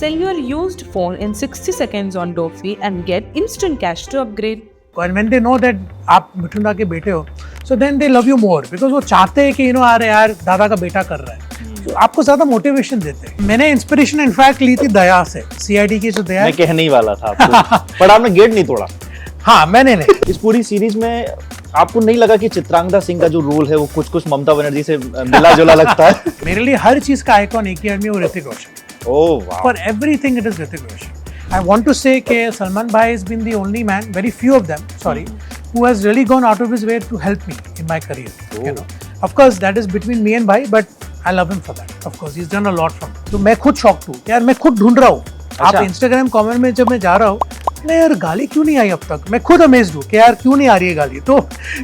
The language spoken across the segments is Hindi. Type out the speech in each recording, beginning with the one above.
Sell your used phone in 60 seconds on Dofi and get instant cash to upgrade. And when they know that आप मिठुन दा के बेटे हो, so then they love you more because वो चाहते हैं कि अरे यार दादा का बेटा कर रहा है, तो आपको ज्यादा मोटिवेशन देते हैं. मैंने इंस्पिरेशन इनफैक्ट ली थी दया से, सीआईडी की जो दया. मैं कहने ही वाला था आपको पर आपने गेट नहीं तोड़ा. हाँ मैंने नहीं. इस पूरी सीरीज में आपको नहीं लगा कि चित्रांगदा सिंह का जो रोल है वो कुछ ममता बनर्जी से मिला जुला लगता है? मेरे लिए हर चीज का आइकॉन एक ही आदमी, वो ऋतिक रोशन. ओह वाह. For everything it is Hrithik Roshan. I want to say that Salman Bhai has been the only man, very few of them, who has really gone out of his way to help me in my career. You know, of course that is between me and Bhai, but I love him for that. Of course he's done a lot for me. तो मैं खुद shocked हूँ यार, मैं खुद ढूंढ रहा हूँ. आप Instagram comment में जब मैं जा रहा हूँ, नहीं यार गाली क्यों नहीं आई अब तक, मैं खुद amazed हूँ कि यार क्यों नहीं आ रही है गाली. तो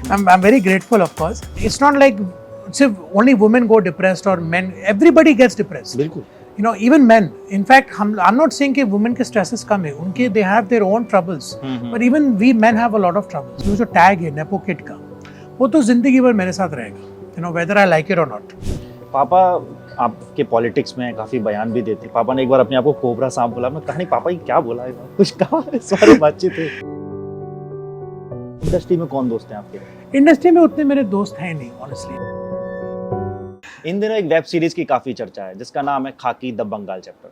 I'm very grateful of course. It's not like सिर्फ only women go depressed or men. Everybody gets depressed. बिल्कुल. You know, even men. In fact, I'm not saying कि women के stresses कम है, उनके they have their own troubles. But even we men have a lot of troubles. वो जो tag है nepo kid का, वो तो जिंदगी भर मेरे साथ रहेगा. You know, whether I like it or not. पापा आपके पॉलिटिक्स में काफी बयान भी देते. पापा ने एक बार अपने आप को कोबरा सांप बोला. मैं कहा नहीं पापा ये क्या बोला है, कुछ कहा इस बारे में बातचीत है. इंडस्ट्री में कौन दोस्त हैं आपके? इंडस्ट्री में उतने मेरे दोस्त हैं नहीं ऑनेस्टली. इन दिनों एक वेब सीरीज की काफी चर्चा है जिसका नाम है खाकी द बंगाल चैप्टर.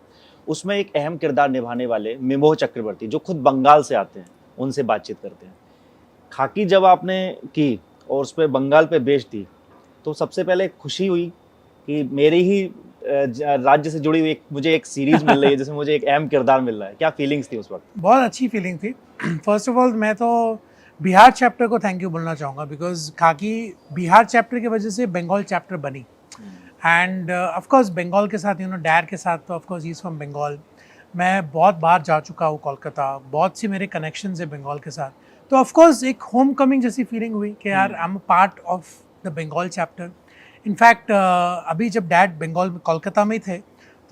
उसमें एक अहम किरदार निभाने वाले मिमोह चक्रवर्ती जो खुद बंगाल से आते हैं उनसे बातचीत करते हैं. खाकी जब आपने की और उस पर बंगाल पे बेच दी तो सबसे पहले खुशी हुई कि मेरे ही राज्य से जुड़ी हुई मुझे एक सीरीज मिल रही है जिसमें मुझे एक अहम किरदार मिल रहा है. क्या फीलिंग्स थी उस वक्त? बहुत अच्छी फीलिंग थी. फर्स्ट ऑफ ऑल मैं तो बिहार चैप्टर को थैंक यू बोलना चाहूँगा बिकॉज खाकी बिहार चैप्टर की वजह से बंगाल चैप्टर बनी. एंड ऑफ कोर्स बंगाल के साथ डैड के साथ तो of course he is from Bengal. मैं बहुत बार जा चुका हूँ कोलकाता, बहुत सी मेरे कनेक्शंस है बंगाल के साथ. तो ऑफ कोर्स एक होम कमिंग जैसी फीलिंग हुई कि यार I am a part of the Bengal chapter. In fact अभी जब डैड बंगाल में कोलकाता में थे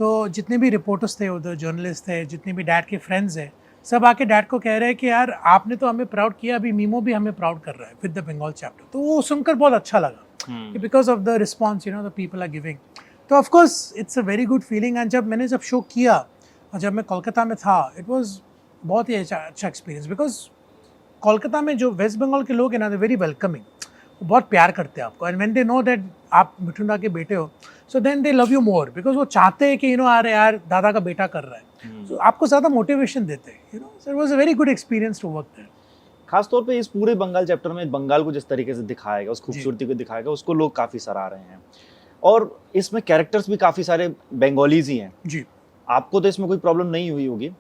तो जितने भी रिपोर्टर्स थे उधर, जर्नलिस्ट थे, जितने भी डैड के फ्रेंड्स हैं, सब आके डैड को कह रहे हैं कि यार आपने तो हमें प्राउड किया, अभी मीमो भी हमें प्राउड कर रहा है विद द बंगाल चैप्टर. तो वो सुनकर बहुत अच्छा लगा because of the response the people are giving. तो of course it's a very good feeling. And जब मैंने शो किया और जब मैं कोलकाता में था, इट वाज बहुत ही अच्छा एक्सपीरियंस बिकॉज कोलकाता में जो वेस्ट बंगाल के लोग हैं ना, दे वेरी वेलकमिंग, वो बहुत प्यार करते हैं आपको. And when they know that आप मिठुन दा के बेटे हो, so then they love you more because वो चाहते हैं कि अरे यार दादा का बेटा कर रहा है, तो आपको ज़्यादा मोटिवेशन देते हैं. So it was a very good experience to work there. खास तौर पे इस पूरे बंगाल चैप्टर में बंगाल को जिस तरीके से दिखाया गया, उस खूबसूरती को दिखाया गया, उसको लोग काफ़ी सराह रहे हैं. और इसमें कैरेक्टर्स भी काफ़ी सारे बंगालीज ही हैं जी. आपको तो इसमें कोई प्रॉब्लम नहीं हुई होगी.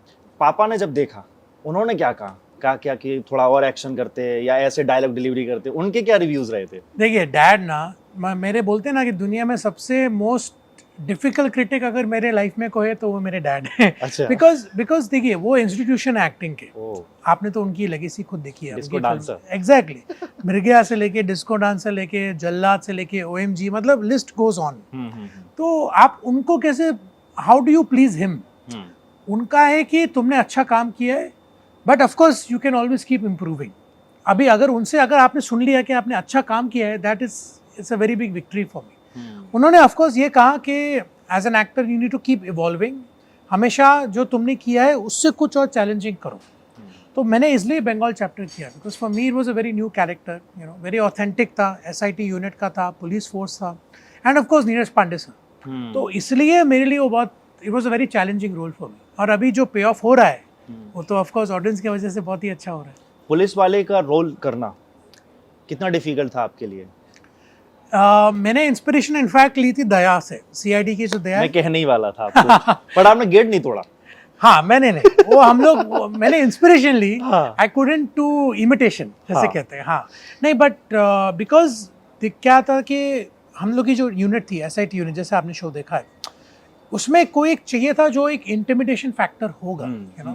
पापा ने जब देखा, उन्होंने क्या कहा क्या कि थोड़ा और एक्शन करते या ऐसे डायलॉग डिलीवरी करते, उनके क्या रिव्यूज रहे थे? देखिए डैड ना मेरे बोलते हैं ना कि दुनिया में सबसे मोस्ट डिफिकल्ट क्रिटिक अगर मेरे लाइफ में कोई है तो वो मेरे डैड है. अच्छा. बिकॉज देखिए वो इंस्टीट्यूशन है एक्टिंग के. आपने तो उनकी लेगेसी खुद देखी है. Disco dancer. एग्जैक्टली. मृगया से लेके डिस्को डांसर लेके जल्लाद से लेके OMG, मतलब लिस्ट गोज ऑन. तो आप उनको कैसे, how do you please him? उनका है कि तुमने अच्छा काम किया है, but of course you can always keep improving. अभी अगर आपने सुन लिया कि आपने अच्छा काम किया है, that it's a very big victory for me. उन्होंने ऑफ कोर्स ये कहा कि as an actor you need to keep evolving, हमेशा जो तुमने किया है उससे कुछ और चैलेंजिंग करो. तो मैंने इसलिए बंगाल चैप्टर किया because for me it was a very new character, very authentic था, SIT यूनिट का था, पुलिस फोर्स था, and of course Neeraj Pandey sir. तो इसलिए मेरे लिए वो बहुत, it was a very challenging role for me. और अभी जो पे ऑफ हो रहा है वो तो ऑफ कोर्स ऑडियंस की वजह से बहुत ही अच्छा हो रहा है. पुलिस वाले का रोल करना कितना डिफिकल्ट था आपके लिए? मैंने इंस्पिरेशन इनफैक्ट ली थी दया से, CID की जो दया. मैं कहने ही वाला था आपको पर आपने गेट नहीं तोड़ा. हाँ मैंने नहीं, वो हम लोग मैंने इंस्पिरेशन ली. आई कुडंट टू इमिटेशन जैसे कहते हैं. हाँ नहीं, बट बिकॉज क्या था कि हम लोग की जो यूनिट थी SIT यूनिट, जैसे आपने शो देखा है, उसमें कोई एक चाहिए था जो एक इंटिमिडेशन फैक्टर होगा.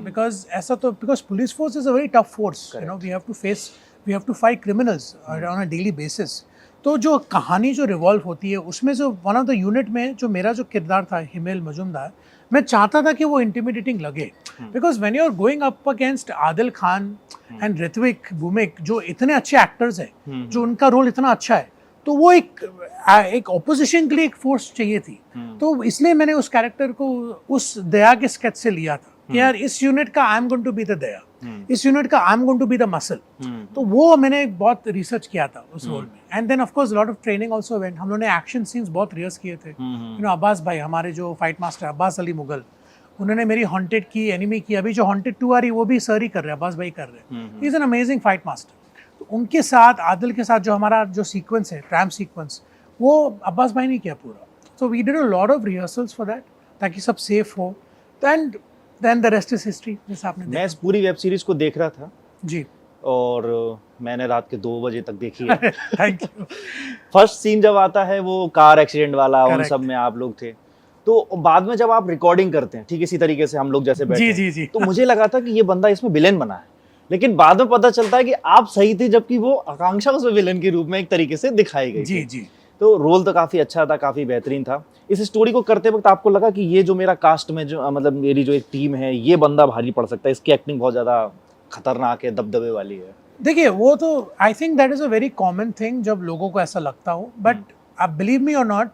बिकॉज ऐसा तो because police force is a very tough force. We have to fight criminals on a daily basis. तो जो कहानी जो रिवॉल्व होती है उसमें जो वन ऑफ द यूनिट में जो मेरा जो किरदार था हिमेल मजुमदार, मैं चाहता था कि वो इंटिमिडेटिंग लगे. Because when you are going up against Adil Khan and Ritwik Bhowmik, जो इतने अच्छे एक्टर्स हैं, जो उनका रोल इतना अच्छा है, तो वो एक ऑपोजिशन के लिए एक फोर्स चाहिए थी। तो इसलिए मैंने उस कैरेक्टर को उस दया के स्केच से लिया था कि यार इस यूनिट का I am going to be the Daya, इस यूनिट का I am going to be the muscle. तो वो मैंने बहुत रिसर्च किया था उस रोल में। And then of course lot of training also went. हम लोगों ने एक्शन सीन्स बहुत रिहर्स किए थे। यू नो अब्बास भाई हमारे जो फाइट मास्टर अब्बास अली मुगल, उन्होंने मेरी हॉन्टेड की, एनिमी की, अभी जो हॉन्टेड 2 आ रही है वो भी सर ही कर रहे हैं, अब्बास भाई कर रहे हैं। He is an amazing fight master. तो उनके साथ आदिल के साथ जो हमारा जो सीक्वेंस है ट्रैम्प सीक्वेंस, वो अब्बास भाई ने किया पूरा। So we did a lot of rehearsals for that ताकि सब सेफ हो। And then the rest is history. जैसे आपने मैं इस पूरी वेब सीरीज को देख रहा था जी, और मैंने रात के 2 बजे तक देखी है। Thank you. फर्स्ट सीन जब आता है वो कार एक्सीडेंट वाला, उन Correct. सब में आप लोग थे। तो बाद में जब आप रिकॉर्डिंग करते हैं ठीक इसी तरीके से हम लोग जैसे बैठे जी हैं, जी जी। तो मुझे लगा था कि ये बंदा इसमें विलेन बना है, लेकिन बाद में पता चलता है कि आप सही थे, जबकि वो आकांक्षा उसमें विलेन के रूप में एक तरीके से दिखाई गई जी थी। जी। तो रोल तो काफी अच्छा था, काफी बेहतरीन था। इस स्टोरी को करते वक्त आपको लगा कि ये जो मेरा कास्ट में जो मतलब मेरी जो एक टीम है, ये बंदा भारी पड़ सकता है, इसकी एक्टिंग बहुत ज्यादा खतरनाक है, दबदबे वाली है? देखिए वो तो I think that is a very common thing जब लोगों को ऐसा लगता हो, बट आप बिलीव मी और नॉट,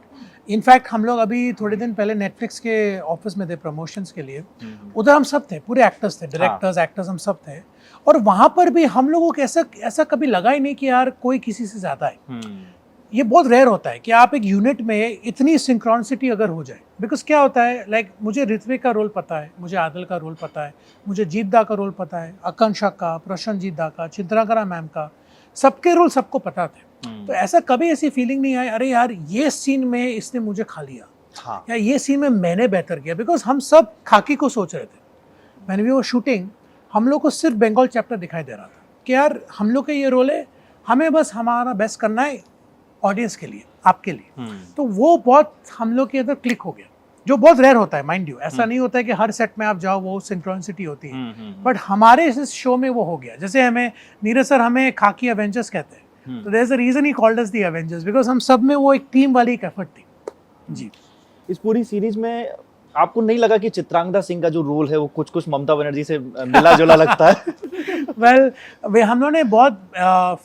इनफैक्ट हम लोग अभी थोड़े दिन पहले नेटफ्लिक्स के ऑफिस में थे प्रमोशंस के लिए। उधर हम सब थे, पूरे एक्टर्स थे, डायरेक्टर्स एक्टर्स हम सब थे। और वहाँ पर भी हम लोगों को ऐसा कभी लगा ही नहीं कि यार कोई किसी से ज़्यादा है। ये बहुत रेयर होता है कि आप एक यूनिट में इतनी सिंक्रोनिसिटी अगर हो जाए। बिकॉज क्या होता है, लाइक मुझे ऋत्विक का रोल पता है, मुझे आदिल का रोल पता है, मुझे जीतदा का रोल पता है, आकांक्षा का, प्रशांत जीतदा का, चित्राकरा मैम का, सबके रोल सबको पता थे। तो ऐसा कभी ऐसी फीलिंग नहीं आई अरे यार ये सीन में इसने मुझे खा लिया, हाँ। या ये सीन में मैंने बेहतर किया। बिकॉज हम सब खाकी को सोच रहे थे। मैंने भी वो शूटिंग, हम लोग को सिर्फ बंगाल चैप्टर दिखाई दे रहा था कि यार हम लोग का ये रोल है, हमें बस हमारा बेस्ट करना है ऑडियंस के लिए, आपके लिए। तो वो बहुत हम लोग के अंदर क्लिक हो गया, जो बहुत रेयर होता है माइंड यू। ऐसा नहीं होता है कि हर सेट में आप जाओ वो सिंक्रोनिसिटी होती है, बट हमारे इस शो में वो हो गया। जैसे हमें नीरज सर हमें खाकी एवेंजर्स कहते हैं, तो there is a reason he called us the Avengers, because हम सब में वो एक टीम वाली एक एफर्ट थी। जी। इस पूरी सीरीज में आपको नहीं लगा कि चित्रांगदा सिंह का जो रोल है वो कुछ कुछ ममता बनर्जी से मिला जुला लगता है? वेल हम लोगों ने बहुत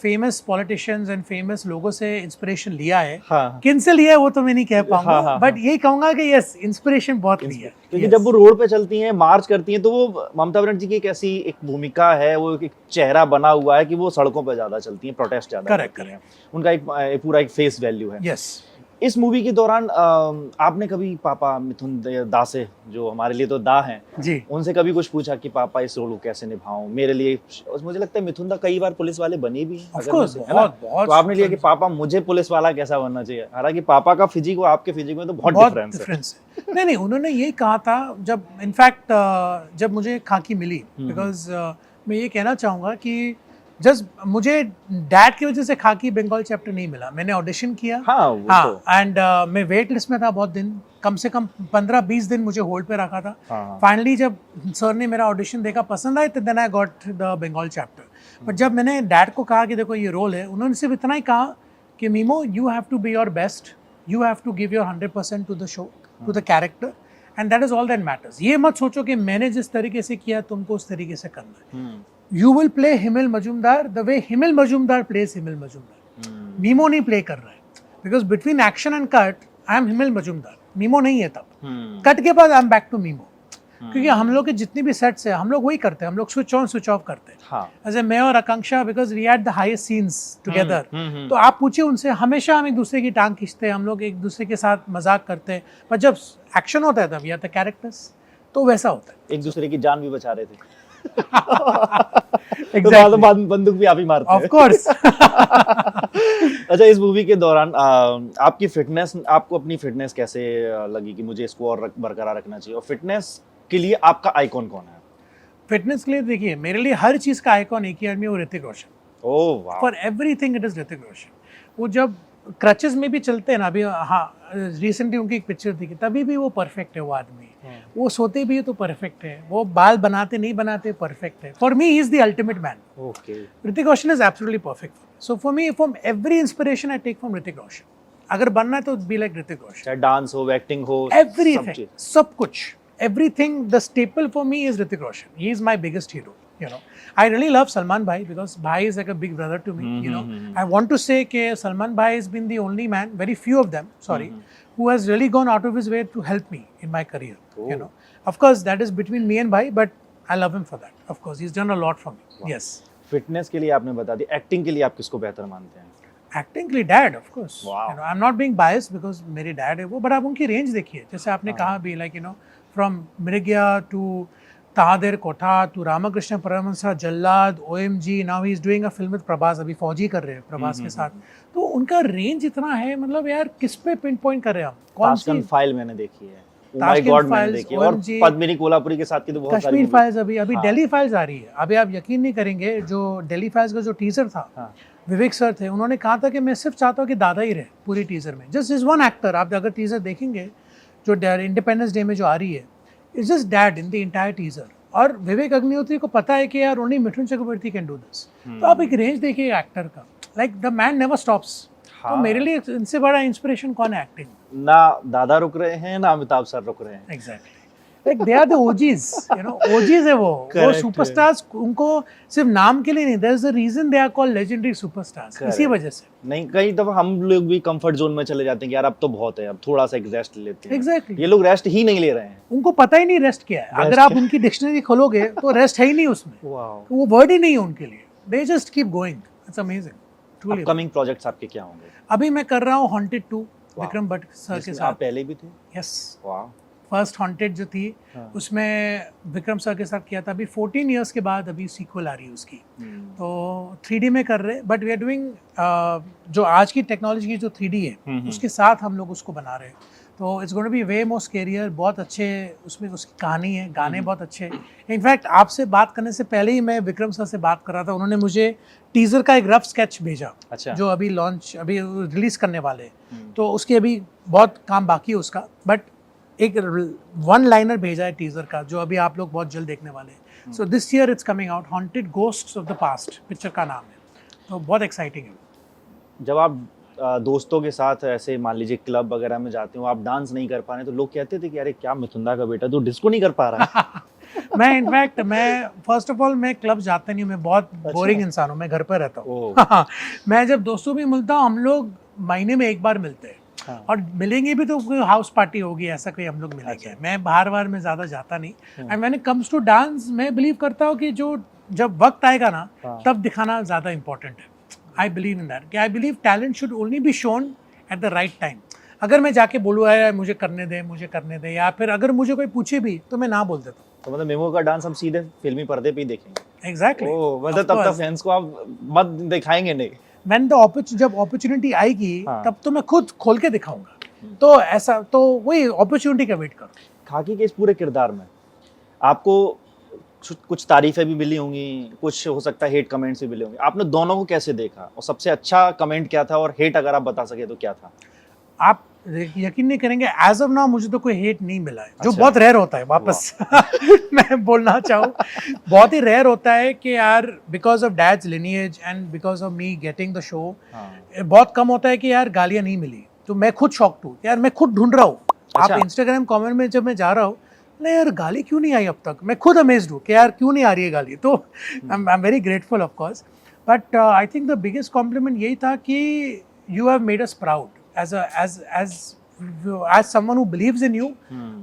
फेमस पॉलिटिशियंस एंड फेमस लोगों से इंस्पिरेशन लिया है। हाँ। किन से लिया है वो तो मैं नहीं कह पाऊंगा, हाँ, बट यही कहूंगा कि यस इंस्पिरेशन बहुत लिया है। क्योंकि जब वो रोड पे चलती हैं, मार्च करती हैं, तो वो ममता बनर्जी की एक ऐसी एक भूमिका है, वो एक चेहरा बना हुआ है कि वो सड़कों पे ज्यादा चलती हैं, प्रोटेस्ट ज्यादा करती हैं। उनका एक पूरा एक फेस वैल्यू है। यस। इस मूवी के दौरान आपने कभी पापा मिथुन दा से, जो हमारे लिए तो दा हैं, जी, उनसे कभी कुछ पूछा कि पापा इस रोल को कैसे निभाऊं? मेरे लिए मुझे लगता है मिथुन दा कई बार पुलिस वाले बने भी हैं, Of अगर course, मैं है ना? बहुत तो आपने लिया कि पापा मुझे पुलिस वाला कैसा बनना चाहिए, हालांकि पापा का फिजिक और आपके फिजिक में तो बहुत डिफरेंस है। नहीं, उन्होंने यही कहा था जब इनफैक्ट जब मुझे खाकी मिली, बिकॉज मैं ये कहना चाहूँगा कि जस्ट मुझे डैड की वजह से खाकी बंगाल चैप्टर नहीं मिला। मैंने ऑडिशन किया, हाँ, एंड मैं वेट लिस्ट में था बहुत दिन, कम से कम 15-20 दिन मुझे होल्ड पे रखा था। हाँ। फाइनली जब सर ने मेरा ऑडिशन देखा, पसंद आए, तो then I got the Bengal chapter. But जब मैंने डैड को कहा कि देखो ये रोल है, उन्होंने सिर्फ इतना ही कहा कि Mimoh you have to be your best, you have to give your 100% to the show, to the character, and that is all that matters. ये मत सोचो कि मैंने जिस तरीके से किया तुमको उस तरीके से करना है। You will play Himel Majumdar the way Himel Majumdar plays Himel Majumdar. Mimoh नहीं प्ले कर रहा है, because between action and cut I am Himel Majumdar, Mimoh नहीं है तब। कट के बाद I am back to Mimoh, क्योंकि हम लोग के जितनी भी सेट्स है हम लोग वही करते हैं, हम लोग स्विच ऑन स्विच ऑफ करते हैं। हाँ। ऐसे मैं और Akanksha, because we had the highest scenes together, तो आप पूछिए उनसे, हमेशा हम एक दूसरे की टांग खींचते हैं, हम लोग एक दूसरे के साथ मजाक करते हैं, पर जब एक्शन होता है तब या द कैरेक्टर्स, तो वैसा होता है। एक दूसरे की जान भी बचा रहे थे। Exactly. तो बंदूक भी आप ही मारते हैं। Of course. अच्छा, इस मूवी के दौरान आपकी फिटनेस, आपको अपनी फिटनेस कैसे लगी कि मुझे इसको और बरकरार रखना चाहिए, और फिटनेस के लिए आपका आइकॉन कौन है? फिटनेस के लिए देखिए, मेरे लिए हर चीज का आइकॉन एक ही आदमी है, वो ऋतिक रोशन। ओह वाह। For everything it is Hrithik Roshan. वो जब क्रचेस में भी चलते हैं ना, अभी हाँ रिसेंटली उनकी एक पिक्चर थी, तभी भी वो परफेक्ट है वो आदमी। वो सोते भी है तो परफेक्ट है, वो बाल बनाते नहीं बनाते परफेक्ट है। For me he is the ultimate man. Okay. Hrithik Roshan is absolutely perfect. So for me, from every inspiration I take from Hrithik Roshan. अगर बनना है तो बी लाइक ऋतिक रोशन। चाहे डांस हो, एक्टिंग हो, एवरीथिंग, सब कुछ, everything, the staple for me is Hrithik Roshan. He is my biggest hero. you know. I really love Salman Bhai because Bhai is like a big brother to me, you know. I want to say that Salman Bhai has been the only man, very few of them, who has really gone out of his way to help me in my career, you know. Of course, that is between me and Bhai, but I love him for that. Of course, he's done a lot for me. Wow. Yes. Fitness के लिए आपने बता दी, एक्टिंग के लिए आप किसको बेहतर मानते हैं? एक्टिंग के लिए dad, of course. Wow. You know, I am not being biased because मेरे डैड है वो, बट आप उनकी रेंज देखिए, जैसे आपने कहा भी, like you know, from Mrigayaa to Tahader Katha to Ramakrishna Paramhansa Jallad, OMG, now he is doing a film with Prabhas, अभी फौजी कर रहे हैं प्रभास के साथ। तो उनका रेंज इतना है, मतलब यार किस पे पिन पॉइंट कर रहे हैं हम? कौन सी ताशकंद फाइल मैंने देखी है, Oh my ताशकंद God, मैंने फाइल्स, देखी है, और OMG, पद्मिनी कोल्हापुरी के साथ की तो बहुत सारी कश्मीर movies- फाइल्स, अभी हाँ। दिल्ली फाइल्स आ रही है। अभी आप यकीन नहीं करेंगे, जो दिल्ली फाइल्स का जो टीजर था, हाँ। विवेक सर थे, उन्होंने कहा था कि मैं सिर्फ चाहता हूँ कि दादा ही रहे पूरी टीजर में, जस्ट इज वन एक्टर। आप अगर टीजर देखेंगे जो इंडिपेंडेंस डे में जो आ रही है, it's just dad in the entire teaser. और विवेक अग्निहोत्री को पता है कि यार only Mithun Chakraborty can do this. तो आप एक रेंज देखिए एक्टर का, like the man never stops. तो मेरे लिए इनसे बड़ा इंस्पिरेशन कौन है एक्टिंग? ना दादा रुक रहे हैं, ना अमिताभ सर रुक रहे हैं। Exactly, like they are the OGs, you know, OGs है वो Correct. सुपरस्टार्स। उनको सिर्फ नाम के लिए नहीं, there is a reason they are called legendary superstars, Correct. इसी वजह से। नहीं, कई दफा हम लोग भी कंफर्ट जोन में चले जाते हैं कि यार अब तो बहुत है, अब थोड़ा सा एक रेस्ट लेते हैं। Exactly. ये लोग रेस्ट ही नहीं ले रहे हैं। उनको पता ही नहीं रेस्ट क्या है। Rest अगर आप उनकी डिक्शनरी खोलोगे तो रेस्ट है ही नहीं उसमें, वाओ। वो वर्ड ही नहीं है उनके लिए। They just keep going, it's amazing truly. Upcoming projects आपके क्या होंगे? अभी मैं कर रहा हूँ haunted 2 Wow. Vikram Bhatt sir के जिसमें साथ। आप पहले भी थे? यस, वाह। फर्स्ट हॉन्टेड जो थी, हाँ। उसमें विक्रम सर के साथ किया था। अभी 14 इयर्स के बाद अभी सीक्वल आ रही है उसकी। तो 3D में कर रहे, बट वी आर डूइंग जो आज की टेक्नोलॉजी की जो 3D है, उसके साथ हम लोग उसको बना रहे हैं। तो इट्स गोइंग टू बी वे मोर स्केरियर। बहुत अच्छे उसमें उसकी कहानी है, गाने बहुत अच्छे। इनफैक्ट आपसे बात करने से पहले ही मैं विक्रम सर से बात कर रहा था, उन्होंने मुझे टीजर का एक रफ स्केच भेजा। अच्छा। जो अभी रिलीज करने वाले हैं। तो उसके अभी बहुत काम बाकी है उसका, बट एक वन लाइनर भेजा है टीजर का, जो अभी आप लोग बहुत जल्द देखने वाले हैं। So this year it's coming out, haunted ghosts of the past picture का नाम है। तो बहुत एक्साइटिंग है। जब आप दोस्तों के साथ ऐसे मान लीजिए क्लब वगैरह में जाते हो, आप डांस नहीं कर पा रहे, तो लोग कहते थे कि अरे क्या मिथुंदा का बेटा, तू डिस्को नहीं कर पा रहा है। मैं फर्स्ट ऑफ ऑल मैं क्लब जाता नहीं हूँ, मैं बहुत बोरिंग इंसान हूँ, मैं घर पर रहता हूँ। ओह। मैं जब दोस्तों भी मिलता हूँ, हम लोग महीने में एक बार मिलते हैं। हाँ। और मिलेंगे भी तो कोई हाउस पार्टी होगी, ऐसा कोई हम लोग मिलेंगे। अच्छा। मैं बाहर में ज़्यादा जाता नहीं। And when it comes to dance, मैं बिलीव करता हूँ कि जो जब वक्त आएगा ना, हाँ। तब दिखाना ज़्यादा इंपॉर्टेंट है। I believe in that, I believe talent should only be shown at the right time. अगर मैं जाके बोलूँ यार मुझे करने दे, या फिर अगर मुझे कोई पूछे भी तो मैं ना बोल देता हूँ। तो मतलब मेमो का डांस हम सीधे फिल्मी पर्दे पे ही देखेंगे? एग्जैक्टली। ओह, मतलब तब तक फैंस को आप मत दिखाएंगे नहीं? When जब अपॉर्चुनिटी आएगी, हाँ। तब तो मैं खुद खोल के दिखाऊंगा। तो ऐसा, तो वही अपॉर्चुनिटी का वेट करो। खाकी के इस पूरे किरदार में आपको कुछ तारीफें भी मिली होंगी, कुछ हो सकता है हेट कमेंट्स भी मिले होंगे। आपने दोनों को कैसे देखा, और सबसे अच्छा कमेंट क्या था, और हेट अगर आप बता सके तो क्या था? आप यकीन नहीं करेंगे, एज ऑफ नाउ मुझे तो कोई हेट नहीं मिला है, जो अच्छा। बहुत रेयर होता है। वापस मैं बोलना चाहूँ, बहुत ही रेयर होता है कि यार because of dad's lineage and because of me getting the show, बहुत कम होता है कि यार गालियाँ नहीं मिली। तो मैं खुद शॉक्ड हूँ यार, मैं खुद ढूंढ रहा हूँ। अच्छा। आप इंस्टाग्राम कमेंट में जब मैं जा रहा हूँ, नहीं यार गाली क्यों नहीं आई अब तक, मैं खुद अमेज्ड हूँ कि यार क्यों नहीं आ रही है गाली। तो I am very grateful of course, but I think the biggest compliment यही था कि you have made us proud as someone who believes in you.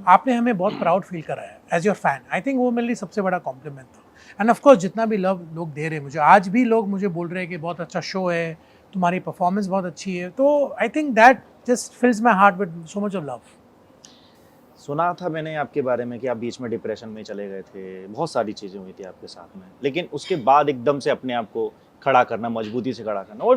आपने हमें बहुत प्राउड फील कराया as your fan. I think वो मेरे लिए सबसे बड़ा कॉम्प्लीमेंट था। एंड ऑफ कोर्स जितना भी लव लोग दे रहे हैं मुझे, आज भी लोग मुझे बोल रहे हैं कि बहुत अच्छा शो है, तुम्हारी परफॉर्मेंस बहुत अच्छी है। तो I think that just fills my heart with so much of love. सुना था मैंने आपके बारे में कि आप बीच में डिप्रेशन में चले गए थे, बहुत सारी चीज़ें हुई थी आपके साथ में, लेकिन उसके बाद एकदम से अपने आप को खड़ा करना, मजबूती से खड़ा करना, और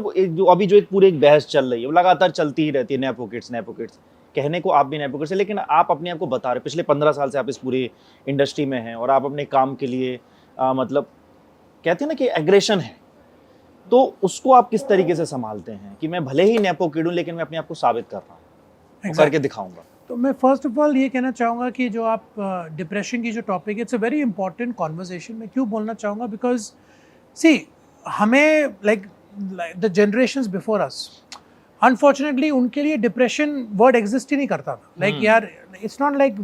अभी जो एक पूरी बहस चल रही है वो लगातार चलती ही रहती है, नेपोकिड्स कहने को आप भी नेपोकिड्स है, लेकिन आप अपने आप को बता रहे, पिछले 15 साल से आप इस पूरी इंडस्ट्री में हैं और आप अपने काम के लिए मतलब कहते हैं ना कि एग्रेशन है, तो उसको आप किस तरीके से संभालते हैं कि मैं भले ही नेपोकिड हूँ लेकिन मैं अपने आप को साबित कर रहा हूँ, करके दिखाऊंगा? तो मैं फर्स्ट ऑफ ऑल ये कहना चाहूँगा कि जो आप डिप्रेशन की जो टॉपिक है, it's a very important conversation. मैं क्यों बोलना चाहूँगा, बिकॉज सी हमें like the generations before us, unfortunately उनके लिए डिप्रेशन वर्ड एग्जिस्ट ही नहीं करता था। लाइक यार इट्स नॉट लाइक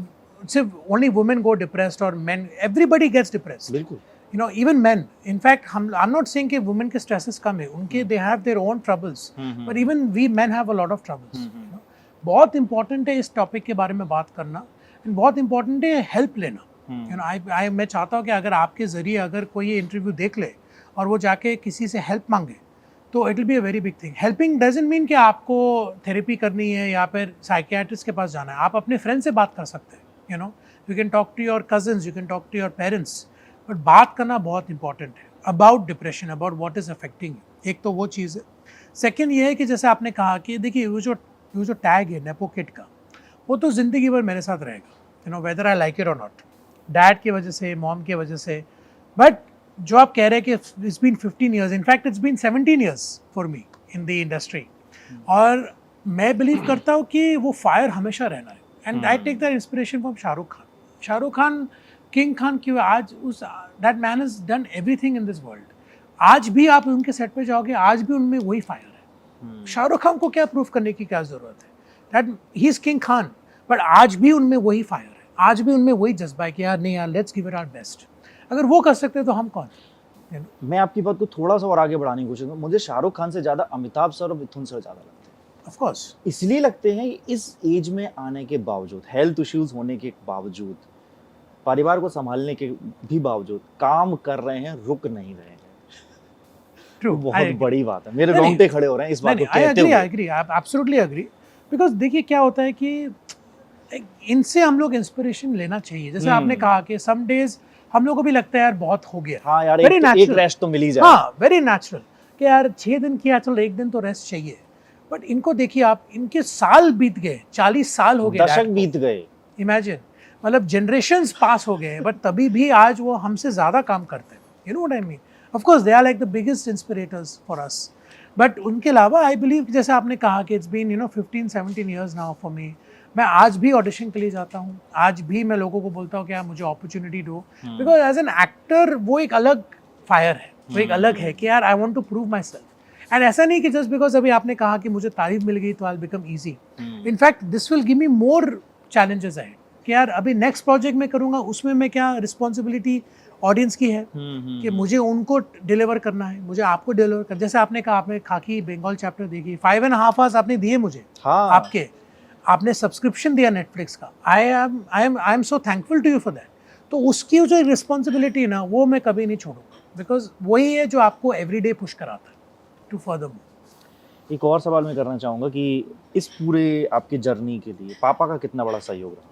सिर्फ ओनली वुमेन गो डिप्रेस्ड और मेन, एवरीबडी गेट्स डिप्रेस्ड। बिल्कुल, You know, even men. In fact, I'm not saying कि women के stresses कम है, उनके they have their own troubles, but even we men have a lot of troubles. You know? बहुत important है इस topic के बारे में बात करना, and बहुत important है help लेना. You know, मैं चाहता हूँ कि अगर आपके ज़रिए अगर कोई ये इंटरव्यू देख ले और वो जाके किसी से हेल्प मांगे तो it will be a very big thing. Helping doesn't mean कि आपको थेरेपी करनी है या फिर साइकियाट्रिस्ट के पास जाना है. आप अपने फ्रेंड से बात कर सकते हैं. You know, you can talk to your cousins, you can talk to your parents, but बात करना बहुत इंपॉर्टेंट है about depression, about what is affecting you. एक तो वो चीज़ है. सेकेंड ये है कि जैसे आपने कहा कि देखिए वो जो टैग है नेपो किड का, वो तो ज़िंदगी भर मेरे साथ रहेगा. You know, whether I like it और नॉट, डैड की वजह से, मॉम की वजह से. बट जो आप कह रहे हैं कि it's been 15 years, in fact it's been 17 years for me in the industry. और मैं बिलीव करता हूँ कि वो फायर हमेशा रहना है. And I take that inspiration from Shahrukh Khan. Shahrukh Khan, king Khan, क्यों आज उस that man has done everything in this world. आज भी आप उनके सेट पे जाओगे, आज भी उनमें वही फायर है. शाहरुख खान को क्या प्रूफ करने की क्या ज़रूरत है? That he is king Khan, but आज भी उनमें वही फायर है. आज भी उनमें वही जज्बा है कि यार नहीं यार, let's give it our best. अगर वो कर सकते हैं तो हम कौन? मैं आपकी बात को थोड़ा सा और आगे बढ़ाने की कोशिश करूँ. मुझे शाहरुख खान से ज़्यादा अमिताभ सर और मिथुन सर ज़्यादा लगते हैं. ऑफ कोर्स इसलिए लगते हैं कि इस एज में आने के बावजूद, हेल्थ इश्यूज होने के बावजूद, परिवार को संभालने के भी बावजूद काम कर रहे हैं, रुक नहीं रहे हैं. ट्रू, बहुत बड़ी बात है. मेरे रोंगटे खड़े हो रहे हैं इस बात को कहते हुए. I agree, I absolutely agree. Because देखिए क्या होता है कि इनसे हम लोग इंस्पिरेशन लेना चाहिए. जैसे आपने कहा कि सम डेज हम लोगों को भी लगता है यार बहुत हो गया. हाँ यार, Very एक natural. रेस्ट तो मिल ही जाए. हाँ, वेरी नेचुरल कि यार 6 दिन किया, चलो एक दिन तो रेस्ट चाहिए. बट इनको देखिए आप, इनके साल बीत गए, 40 साल हो गए, दशक बीत गए. इमेजिन, मतलब जनरेशंस पास हो गए, बट तभी भी आज वो हमसे ज़्यादा काम करते हैं. You know what I mean? Of course they are like the biggest inspirators for us. But उनके अलावा आई बिलीव, जैसे आपने कहा कि it's been 15-17 years now for me. मैं आज भी ऑडिशन के लिए जाता हूँ, आज भी मैं लोगों को बोलता हूँ कि आप मुझे अपॉर्चुनिटी दो. बिकॉज एज एन एक्टर वो एक अलग फायर है, वो एक अलग है कि यार I want to prove myself. And ऐसा नहीं कि जस्ट बिकॉज अभी आपने कहा कि मुझे तारीफ मिल गई तो I become easy. In fact this will give me more challenges ahead कि यार अभी नेक्स्ट प्रोजेक्ट में करूँगा, उसमें मैं क्या रिस्पॉन्सिबिलिटी ऑडियंस की है कि मुझे उनको डिलीवर करना है, मुझे आपको डिलीवर कर. जैसे आपने कहा, आपने खाकी बंगाल चैप्टर देखी, 5.5 आवर्स आपने दिए मुझे. हाँ. आपने सब्सक्रिप्शन दिया नेटफ्लिक्स का. I am so thankful to you for that. तो उसकी जो रिस्पॉन्सिबिलिटी है ना, वो मैं कभी नहीं छोड़ूंगा. बिकॉज वही है जो आपको एवरीडे पुश कराता है टू फर्दर मूव. एक और सवाल मैं करना चाहूँगा कि इस पूरे आपकी जर्नी के लिए पापा का कितना बड़ा सहयोग रहा?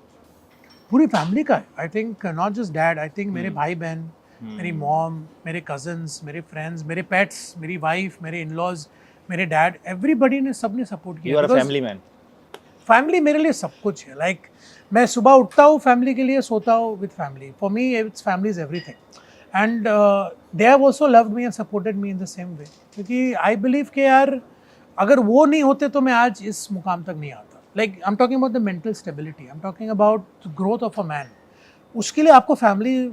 पूरी फैमिली का है. I think not just dad, I think मेरे भाई बहन, मेरी मॉम, मेरे कजन्स, मेरे फ्रेंड्स, मेरे पेट्स, मेरी वाइफ, मेरे इन लॉज, मेरे डैड, एवरीबडी ने, सबने सपोर्ट किया. You are a family man. Family मेरे लिए सब कुछ है. लाइक मैं सुबह उठता हूँ फैमिली के लिए, सोता हूँ with family. For me it's family is everything. And they have also loved me and supported me in the same way. क्योंकि आई बिलीव कि यार अगर वो नहीं होते तो मैं आज इस मुकाम तक नहीं आता. Like I am talking about the mental stability, I am talking about the growth of a man. उसके लिए आपको फैमिली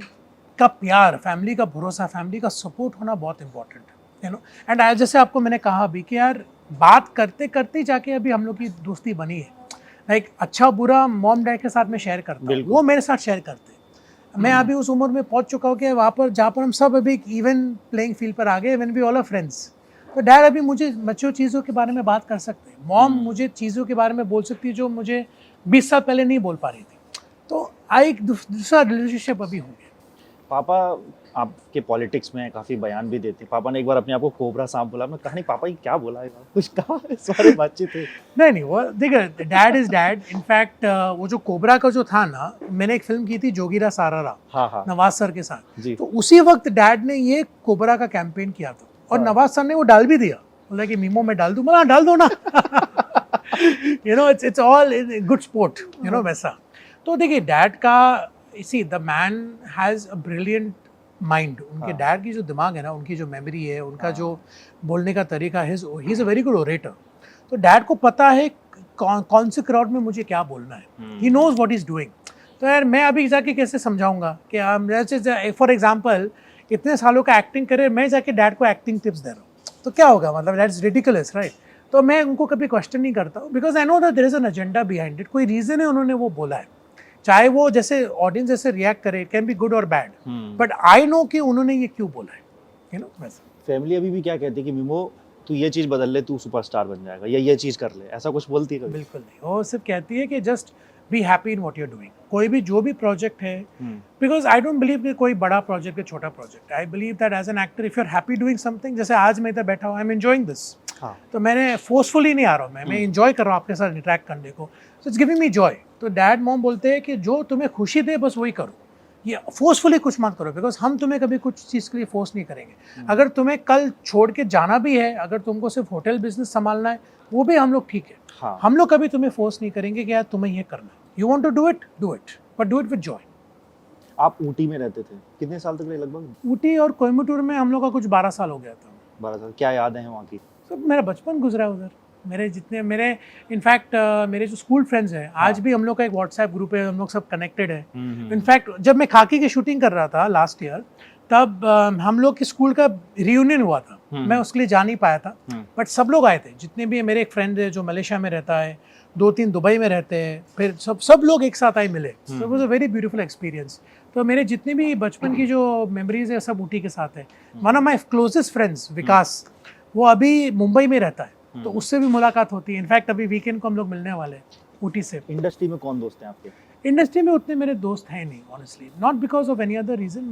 का प्यार, फैमिली का भरोसा, फैमिली का सपोर्ट होना बहुत इंपॉर्टेंट है. यू नो, एंड जैसे आपको मैंने कहा अभी कि यार बात करते करते जाके अभी हम लोग की दोस्ती बनी है. लाइक अच्छा बुरा मॉम डैड के साथ में शेयर करता हूँ, वो मेरे साथ शेयर करते हैं. मैं अभी उस उम्र में पहुँच चुका हूँ कि वहाँ पर जहाँ पर हम सब अभी एक इवन प्लेइंग फील्ड पर आ गए, when we all are friends. तो डैड अभी मुझे मैच्योर चीज़ों के बारे में बात कर सकते हैं, मॉम मुझे चीज़ों के बारे में बोल सकती है जो मुझे 20 साल पहले नहीं बोल पा रही थी. तो एक दूसरा रिलेशनशिप अभी हो गया. पापा आपके पॉलिटिक्स में काफ़ी बयान भी देते. पापा ने एक बार अपने आप को कोबरा सांप बोला. मैं कहा नहीं पापा ये क्या बोला है, कुछ कहा सारे बातचीत है. नहीं वो देखिए, डैड इज डैड. इनफैक्ट वो जो कोबरा का जो था ना, मैंने एक फिल्म की थी जोगीरा सारारा, हाँ. नवाज सर के साथ जी. तो उसी वक्त डैड ने ये कोबरा का कैंपेन किया था और नवाज सर ने वो डाल भी दिया. बोला कि मीमो में डाल दूं. बोला डाल दो ना. You know, it's all good sport, you know, वैसा. तो देखिए डैड का, see the man has a brilliant mind. उनके डैड की जो दिमाग है ना, उनकी जो मेमोरी है, उनका जो बोलने का तरीका है, he is a very good orator. तो डैड को पता है कौन से क्राउड में मुझे क्या बोलना है. He knows what is doing. तो यार मैं अभी जाके कैसे समझाऊंगा कि फॉर एग्जाम्पल इतने सालों का एक्टिंग करे, मैं जाके डैड को एक्टिंग टिप्स दे रहा हूँ, तो क्या होगा? मतलब दैट्स रिडिकुलस, राइट? तो मैं उनको कभी क्वेश्चन नहीं करता हूँ, because I know that there is an agenda behind it. कोई रीज़न है उन्होंने वो बोला है चाहे वो जैसे ऑडियंस जैसे रिएक्ट करे, इट कैन बी गुड और बैड, बट आई नो कि उन्होंने ये क्यों बोला है, यू नो वैसा। फैमिली अभी भी क्या कहती है कि मिमो तू ये चीज बदल ले, तू सुपरस्टार बन जाएगा, या ये चीज कर ले, ऐसा कुछ बोलती है कभी? बिल्कुल नहीं, वो सिर्फ कहती है कि just be happy in what you are doing. कोई भी जो भी प्रोजेक्ट है, बिकॉज आई डोंट बिलीव कि कोई बड़ा प्रोजेक्ट है छोटा project, I believe that as an actor if you are happy doing something, जैसे आज मैं इधर बैठा हूँ, आई एम एंजॉइंग दिस, तो मैंने फोर्सफुली नहीं आ रहा हूँ, मैं एंजॉय कर रहा हूँ आपके साथ इंटरेक्ट करने को, so it's giving me Joy. तो डैड मॉम बोलते हैं कि जो तुम्हें खुशी दे बस वही करो, ये फोर्सफुली कुछ मत करो, बिकॉज हम तुम्हें कभी कुछ चीज़ के लिए फोर्स नहीं करेंगे। अगर तुम्हें कल छोड़ के जाना भी है, अगर तुमको सिर्फ होटल बिजनेस संभालना है, वो भी हम लोग ठीक है। हाँ। हम लोग कभी तुम्हें फोर्स नहीं करेंगे कि यार तुम्हें ये करना है, you want to do it, but do it with joy. आप ऊटी में रहते थे, कितने साल तक रहे लगभग? ऊटी और कोयम्बटूर में हम लोग का कुछ 12 साल हो गया था। 12 साल। क्या याद है वहाँ की? सब मेरा बचपन गुजरा उधर, मेरे इनफैक्ट मेरे जो स्कूल फ्रेंड्स हैं, आज भी हम लोग का एक व्हाट्सएप ग्रुप है, हम लोग सब कनेक्टेड है। इनफैक्ट जब मैं खाकी की शूटिंग कर रहा था लास्ट ईयर, तब हम लोग के स्कूल का रियूनियन हुआ था, मैं उसके लिए जा नहीं पाया था, बट सब लोग आए थे, जितने भी मेरे एक फ्रेंड है जो मलेशिया में रहता है, 2-3 दुबई में रहते हैं, फिर सब लोग एक साथ आए मिले, सो it was a very beautiful experience. तो मेरे जितने भी बचपन की जो मेमोरीज है सब ऊटी के साथ है। One of my closest friends Vikas, वो अभी मुंबई में रहता है, तो उससे भी मुलाकात होती है। इनफैक्ट अभी वीकेंड को हम लोग मिलने वाले हैं ऊटी से। इंडस्ट्री में कौन दोस्त हैं आपके? इंडस्ट्री में उतने मेरे दोस्त हैं नहीं, honestly, not because of any other reason.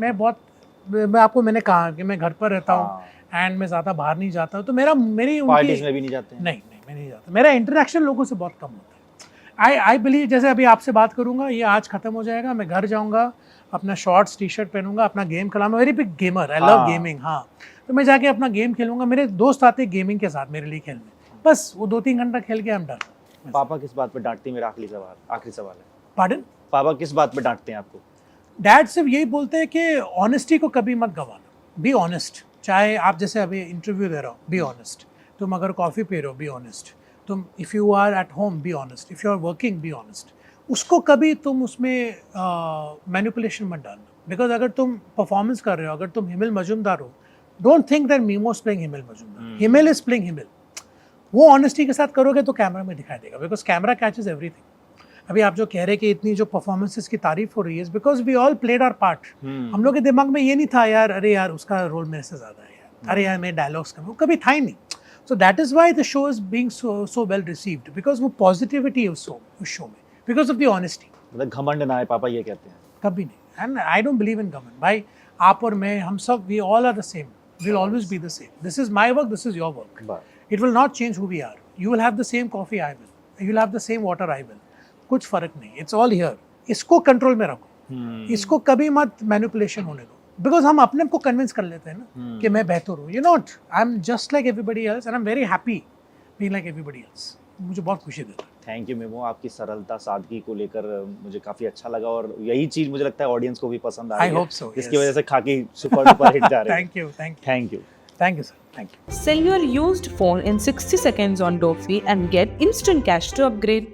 मैंने कहा कि मैं घर पर रहता हूँ एंड मैं ज़्यादा बाहर नहीं जाता हूँ, तो मेरी पार्टीज में भी नहीं जाते हैं? नहीं, मैं नहीं जाता। मेरा इंटरेक्शन लोगों से बहुत कम होता है। आई बिलीव, जैसे अभी आपसे बात करूंगा, ये आज खत्म हो जाएगा, मैं घर जाऊंगा, अपना शॉर्ट्स टी शर्ट पहनूंगा, अपना गेम खेलूंगा, very big gamer, I love gaming. हाँ, तो मैं जाके अपना गेम खेलूंगा, मेरे दोस्त आते हैं गेमिंग के साथ मेरे लिए खेलने, बस वो 2-3 घंटा खेल के आई एम डन। पापा किस बात पे डांटते हैं? मेरा आखिरी सवाल है। पार्डन? पापा किस बात पे डांटते हैं आपको? डैड सिर्फ यही बोलते हैं कि ऑनेस्टी को कभी मत गवाना, बी ऑनेस्ट। चाहे आप जैसे अभी इंटरव्यू दे रहे हो, बी ऑनेस्ट। तुम अगर कॉफ़ी पी रहे हो, बी ऑनेस्ट। तुम if you are at home, be honest. If you are working, be honest. उसको कभी तुम उसमें मैनिपुलेशन मत डालना, बिकॉज अगर तुम परफॉर्मेंस कर रहे हो, अगर तुम हिमेल मजूमदार हो, don't think that Mimoh is playing Himel Majumdar, Himel is playing Himel. वो ऑनेस्टी के साथ करोगे तो कैमरा में दिखाई देगा, बिकॉज कैमरा कैचेज एवरीथिंग। अभी आप जो कह रहे हैं कि इतनी जो परफॉर्मेंसेस की तारीफ हो रही है, because we all played our part. हम लोग के दिमाग में ये नहीं था यार, अरे यार उसका रोल मेरे से ज़्यादा है यार, अरे यार मेरे डायलॉग्स कम, वो कभी था ही नहीं। So that is why the show is being so well received, because वो पॉजिटिविटी है उस शो में, बिकॉज ऑफ द ऑनेस्टी। मतलब घमंड ना है, पापा ये कहते हैं? कभी नहीं, and I don't believe in घमंड। भाई आप और मैं, हम सब, we all are the same, we will always be the same. This is my work, this is your work, it will not change who we are. You will have the same coffee I will, you will have the same water I will, कुछ फर्क नहीं, इट्स ऑल हियर। इसको कंट्रोल में रखो, इसको कभी मत मैनिपुलेशन होने दो, बिकॉज हम अपने को कन्विंस कर लेते हैं ना कि मैं बेहतर हूँ। You not, I am just like everybody else and I am very happy being like everybody else. मुझे बहुत खुशी देता है। थैंक यू मिमो, आपकी सरलता, सादगी को लेकर मुझे काफी अच्छा लगा, और यही चीज मुझे लगता है ऑडियंस को भी पसंद आ रही है। I hope so, इसकी yes. वजह से खाकी सुपर डुपर हिट जा रही है। Thank you, thank you, thank you. thank you, sir, thank you. Sell your used phone in 60 seconds on Dofi and get instant cash to upgrade.